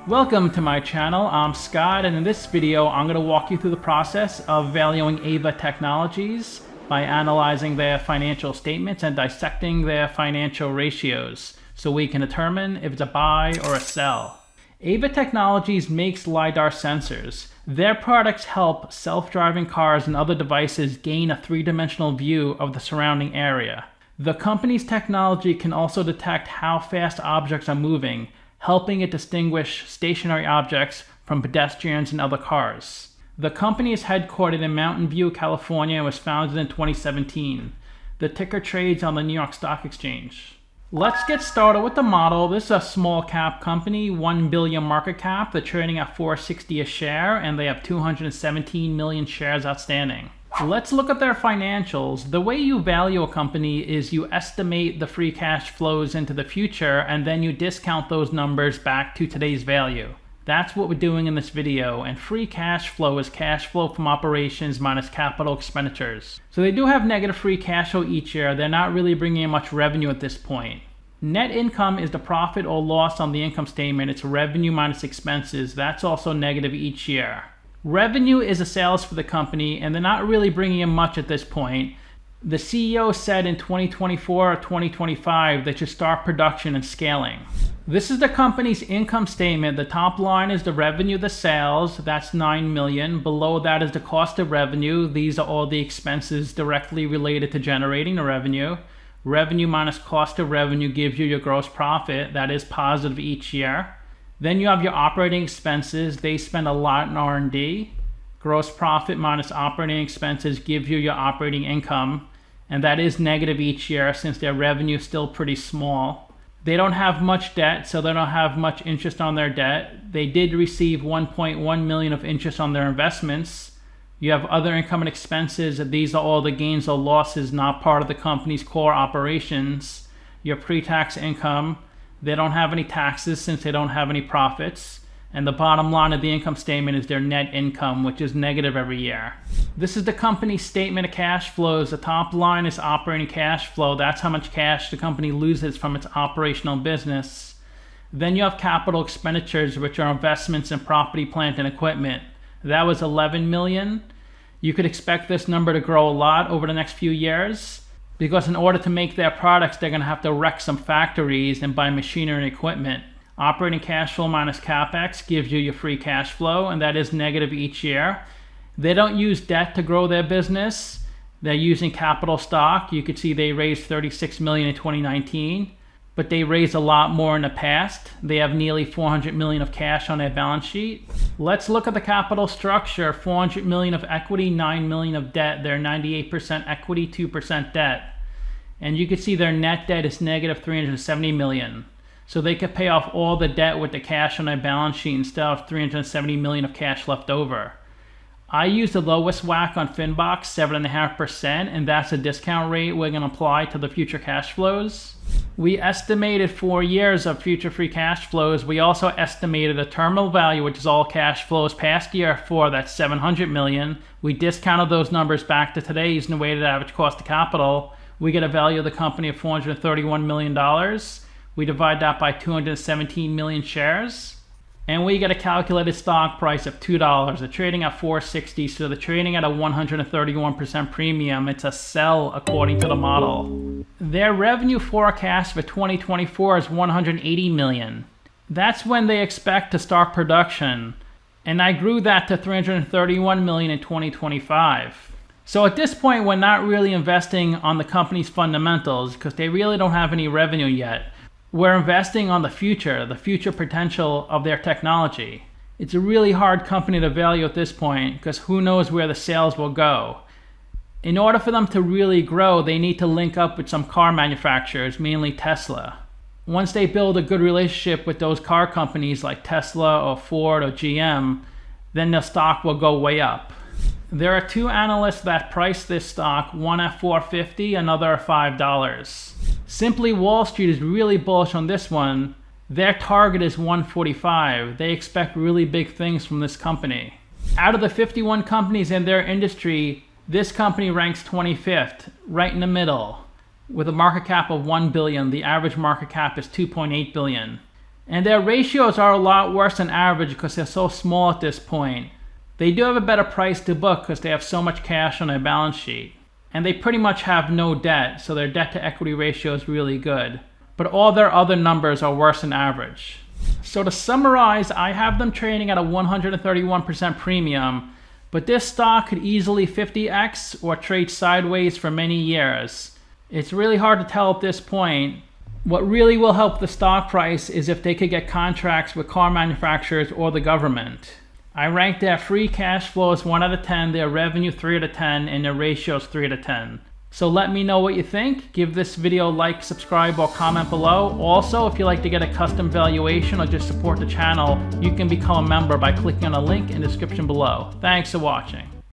Welcome to my channel. I'm Scott, and in this video I'm going to walk you through the process of valuing Aeva Technologies by analyzing their financial statements and dissecting their financial ratios so we can determine if it's a buy or a sell. Aeva Technologies makes Lidar sensors. Their products help self-driving cars and other devices gain a three-dimensional view of the surrounding area. The company's technology can also detect how fast objects are moving, helping it distinguish stationary objects from pedestrians and other cars. The company is headquartered in Mountain View, California, and was founded in 2017. The ticker trades on the New York Stock Exchange. Let's get started with the model. This is a small cap company, 1 billion market cap. They're trading at $4.60 a share, and they have 217 million shares outstanding. Let's look at their financials. The way you value a company is you estimate the free cash flows into the future, and then you discount those numbers back to today's value. That's what we're doing in this video, and free cash flow is cash flow from operations minus capital expenditures. So they do have negative free cash flow each year. They're not really bringing in much revenue at this point. Net income is the profit or loss on the income statement. It's revenue minus expenses. That's also negative each year. Revenue is the sales for the company, and they're not really bringing in much at this point. The CEO said in 2024 or 2025 they should start production and scaling. This is the company's income statement. The top line is the revenue, the sales, that's 9 million. Below that is the cost of revenue. These are all the expenses directly related to generating the revenue. Revenue minus cost of revenue gives you your gross profit. That is positive each year. Then you have your operating expenses. They spend a lot in R&D. Gross profit minus operating expenses gives you your operating income, and that is negative each year since their revenue is still pretty small. They don't have much debt, so they don't have much interest on their debt. They did receive 1.1 million of interest on their investments. You have other income and expenses. These are all the gains or losses not part of the company's core operations. Your pre-tax income. They don't have any taxes since they don't have any profits. And the bottom line of the income statement is their net income, which is negative every year. This is the company's statement of cash flows. The top line is operating cash flow. That's how much cash the company loses from its operational business. Then you have capital expenditures, which are investments in property, plant, and equipment. That was 11 million. You could expect this number to grow a lot over the next few years, because in order to make their products, they're going to have to wreck some factories and buy machinery and equipment. Operating cash flow minus capex gives you your free cash flow, and that is negative each year. They don't use debt to grow their business. They're using capital stock. You could see they raised 36 million in 2019, but they raised a lot more in the past. They have nearly 400 million of cash on their balance sheet. Let's look at the capital structure. 400 million of equity, 9 million of debt. They're 98% equity, 2% debt. And you can see their net debt is negative 370 million. So they could pay off all the debt with the cash on their balance sheet instead of 370 million of cash left over. I use the lowest WACC on Finbox, 7.5%, and that's a discount rate we're going to apply to the future cash flows. We estimated 4 years of future free cash flows. We also estimated a terminal value, which is all cash flows past year 4, that's 700 million. We discounted those numbers back to today using the weighted average cost of capital. We get a value of the company of $431 million. We divide that by 217 million shares. And we get a calculated stock price of $2. They're trading at $4.60, so they're trading at a 131% premium. It's a sell according to the model. Their revenue forecast for 2024 is 180 million. That's when they expect to start production. And I grew that to 331 million in 2025. So at this point, we're not really investing on the company's fundamentals because they really don't have any revenue yet. We're investing on the future potential of their technology. It's a really hard company to value at this point because who knows where the sales will go. In order for them to really grow, they need to link up with some car manufacturers, mainly Tesla. Once they build a good relationship with those car companies like Tesla or Ford or GM, then the stock will go way up. There are two analysts that price this stock, one at $4.50, another at $5. Simply Wall Street is really bullish on this one. Their target is 145. They expect really big things from this company. Out of the 51 companies in their industry, this company ranks 25th, right in the middle, with a market cap of 1 billion. The average market cap is 2.8 billion. And their ratios are a lot worse than average because they're so small at this point. They do have a better price to book because they have so much cash on their balance sheet. And they pretty much have no debt, so their debt to equity ratio is really good. But all their other numbers are worse than average. So to summarize, I have them trading at a 131% premium, but this stock could easily 50x or trade sideways for many years. It's really hard to tell at this point. What really will help the stock price is if they could get contracts with car manufacturers or the government. I rank their free cash flow as 1 out of 10, their revenue 3 out of 10, and their ratios 3 out of 10. So let me know what you think. Give this video a like, subscribe, or comment below. Also, if you'd like to get a custom valuation or just support the channel, you can become a member by clicking on a link in the description below. Thanks for watching.